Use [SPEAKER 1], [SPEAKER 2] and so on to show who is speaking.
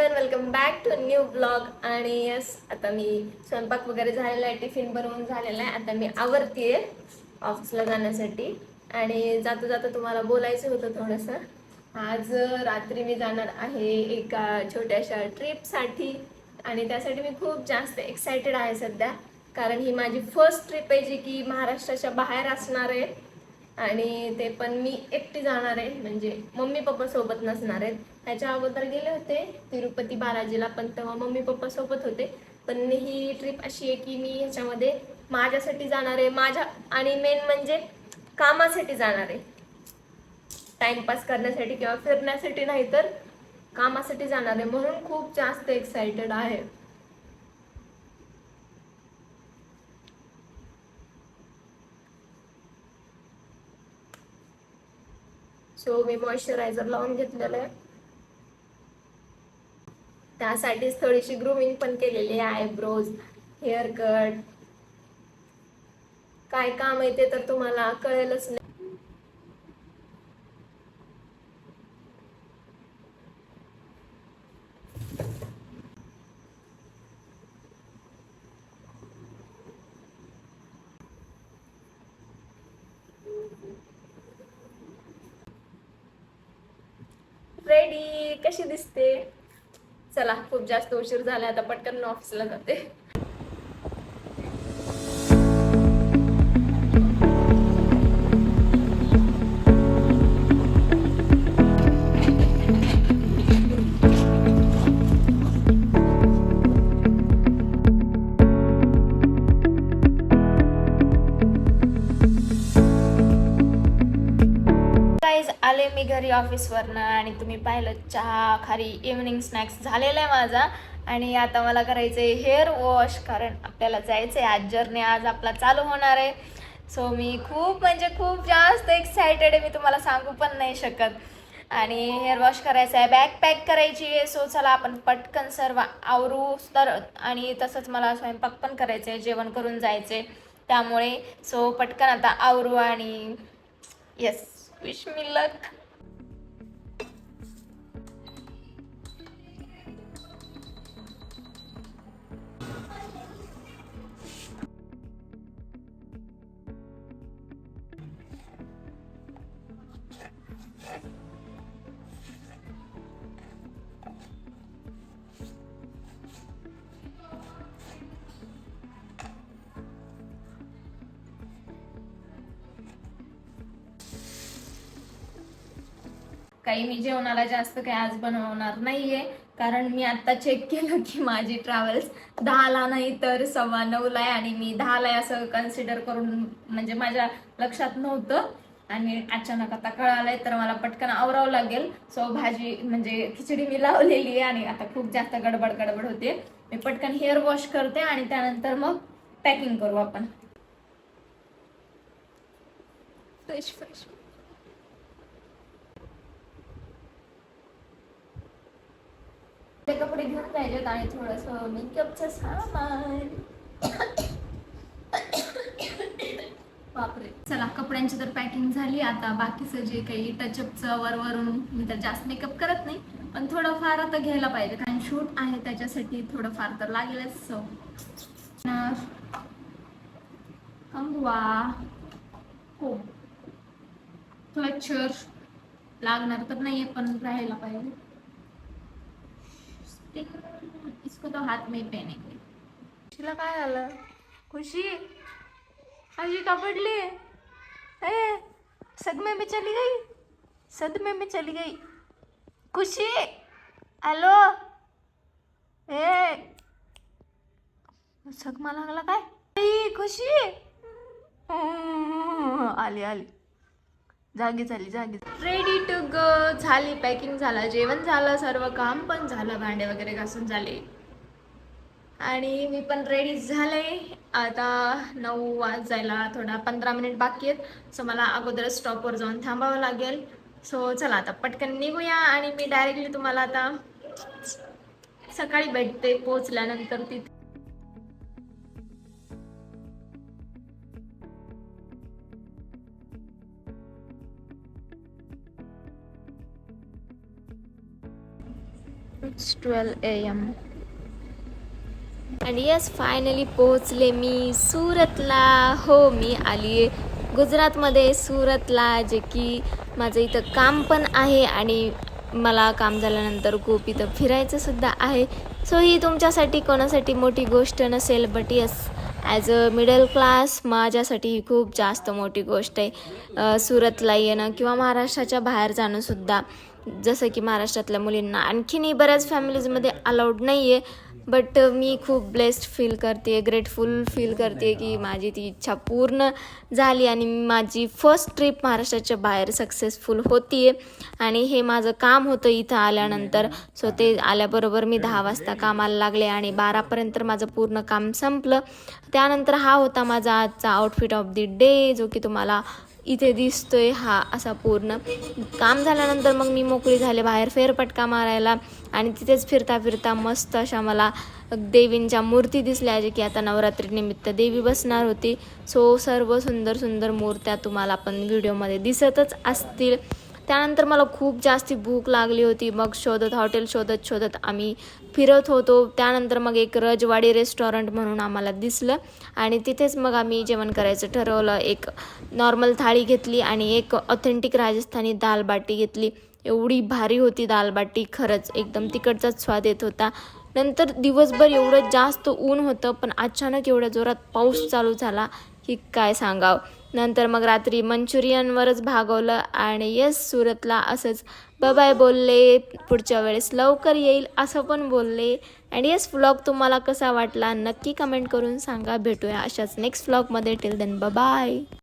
[SPEAKER 1] Everyone, welcome back to new blog. आणि yes, आता मी स्वयंपाक वगैरे झालेला आहे, टिफिन बनवून झालेला आहे. आता मी आवरतीये ऑफिसला जाण्यासाठी. आणि जाता जाता तुम्हाला बोलायचं होतं थोडंसं. आज रात्री मी जाणार आहे एका छोट्याशा ट्रिपसाठी. आणि त्यासाठी मी खूप जास्त एक्सायटेड आहे सध्या, कारण ही माझी फर्स्ट ट्रिप आहे जी की महाराष्ट्राच्या बाहेर असणार आहे. आणि ते पण मी एकटी जाणार आहे, म्हणजे मम्मी पप्पा सोबत नसणार आहेत. ह्याच्या अगोदर गेले होते तिरुपती बालाजीला, पण तेव्हा मम्मी पप्पा सोबत होते. पण ही ट्रिप अशी आहे की मी ह्याच्यामध्ये माझ्यासाठी जाणार आहे, माझ्या आणि मेन म्हणजे कामासाठी जाणार आहे. टाइमपास करण्यासाठी किंवा फिरण्यासाठी नाही, तर कामासाठी जाणार आहे. म्हणून खूप जास्त एक्साइटेड आहे. सो मी मॉइश्चरायझर लावून घेतलेलं आहे. त्यासाठीच थोडीशी ग्रूमिंग पण केलेली आहे, आयब्रोज, हेअर कट. काय काम आहे ते तर तुम्हाला कळेलच नाही. रेडी कशी दिसते? चला, खूप जास्त उशीर झाला, आता पटकन ऑफिसला जाते. गाईज, आले मी घरी ऑफिसवरनं आणि तुम्ही पाहिलं चहा खारी इव्हनिंग स्नॅक्स झालेला आहे माझा. आणि आता मला करायचं आहे हेअर वॉश, कारण आपल्याला जायचं आहे आज जर्नी, आज आपला चालू होणार आहे. सो मी खूप म्हणजे खूप जास्त एक्सायटेड आहे, मी तुम्हाला सांगू पण नाही शकत. आणि हेअर वॉश करायचं आहे, बॅग पॅक करायची आहे. सो चला आपण पटकन सर्व आवरू तर. आणि तसंच मला स्वयंपाक पण करायचं आहे, जेवण करून जायचं आहे. त्यामुळे सो पटकन आता आवरू आणि येस, विश मी लक. काही मी जेवणाला जास्त काही आज बनवणार नाहीये, कारण मी आता चेक केलं की माझी ट्रॅव्हल्स 10ला नाही तर 9:15ला आहे. आणि मी 10ला असं कन्सिडर करून, म्हणजे माझ्या लक्षात नव्हतं आणि अचानक आता कळालंय, तर मला पटकन आवरावं लागेल. सो भाजी म्हणजे खिचडी मी लावलेली आहे आणि आता खूप जास्त गडबड गडबड होते. मी पटकन हेअर वॉश करते आणि त्यानंतर मग पॅकिंग करू आपण. फ्रेश फ्रेश ते कपडे घेऊन जायचे आणि थोडंसं मेकअपचं सामान. बापरे. चला, कपड्यांची तर पॅकिंग झाली. आता बाकीचं जे काही टचअपचं वरून मी तर जास्त मेकअप करत नाही, पण थोडंफार आता घ्यायला पाहिजे, कारण शूट आहे त्याच्यासाठी थोडंफार तर लागेलच. सो कंगवा, हो, क्लचर लागणार तर नाहीये पण राहायला पाहिजे. इसको तो हाथ में पहनेंगे. खुशीला काय झालं? खुशी अशी का पडली? ए, सदमे में चली गई, सदमे में चली गई. खुशी, हॅलो. ए, सगमा लागला काय? खुशी आली आली, जागी झाली जागी. Ready to go. झाली पॅकिंग, झालं जेवण, झालं सर्व काम पण झालं, भांडे वगैरे घासून झाले आणि मी पण रेडी झाले. आता 9 वाजायला थोडा 15 मिनिट बाकी आहेत. सो मला अगोदर स्टॉपवर जाऊन थांबावं लागेल. सो चला आता पटकन निघूया आणि मी डायरेक्टली तुम्हाला आता सकाळी भेटते पोहोचल्यानंतर तिथे.
[SPEAKER 2] It's 12 AM.
[SPEAKER 1] आणि यस फायनली पोहोचले मी सुरतला. हो, मी आली आहे गुजरातमध्ये सुरतला, जे की माझं इथं काम पण आहे आणि मला काम झाल्यानंतर खूप इथं फिरायचंसुद्धा आहे. सो ही तुमच्यासाठी कोणासाठी मोठी गोष्ट नसेल, but yes as a middle class माझ्यासाठी ही खूप जास्त मोठी गोष्ट आहे. सुरतला येणं किंवा महाराष्ट्राच्या बाहेर जाणंसुद्धा, जसं की महाराष्ट्रातल्या मुलींना आणखीनही बऱ्याच फॅमिलीजमध्ये अलाउड नाही आहे. बट मी खूप ब्लेस्ड फील करते, ग्रेटफुल फील करते की माझी ती इच्छा पूर्ण झाली आणि माझी फर्स्ट ट्रिप महाराष्ट्राच्या बाहेर सक्सेसफुल होती आहे. आणि हे माझं काम होतं इथं आल्यानंतर. सो ते आल्याबरोबर मी 10 वाजता कामाला लागले आणि 12पर्यंत माझं पूर्ण काम संपलं. त्यानंतर हा होता माझा आजचा आउटफिट ऑफ द डे, जो की तुम्हाला इथे दिसतोय. हा असा पूर्ण काम झाल्यानंतर मग मी मोकळी झाले बाहेर फेरफटका मारायला आणि तिथेच फिरता फिरता मस्त अशा मला देवींच्या मूर्ती दिसल्या, जे की आता नवरात्रीनिमित्त देवी बसणार होती. सो सर्व सुंदर सुंदर मूर्त्या तुम्हाला पण व्हिडिओमध्ये दिसतच असतील. त्यानंतर मला खूप जास्ती भूक लागली होती. मग हॉटेल शोधत शोधत आम्ही फिरत होतो. त्यानंतर मग एक रजवाडी रेस्टॉरंट म्हणून आम्हाला दिसलं आणि तिथेच मग आम्ही जेवण करायचं ठरवलं. एक नॉर्मल थाळी घेतली आणि एक ऑथेंटिक राजस्थानी दाल बाटी घेतली. एवढी भारी होती दाल बाटी, खरंच एकदम तिकडचाच स्वाद येत होता. नंतर दिवसभर एवढं जास्त ऊन होतं, पण अचानक एवढ्या जोरात पाऊस चालू झाला की काय सांगावं. नंतर मग रात्री मंचुरियनवरच भागवलं आणि येस सुरतला असंच बाय बोलले, पुढच्या वेळेस लवकर येईल असं पण बोलले. अँड येस व्लॉग तुम्हाला कसा वाटला नक्की कमेंट करून सांगा. भेटूया अशाच नेक्स्ट व्लॉगमध्ये. Till then bye.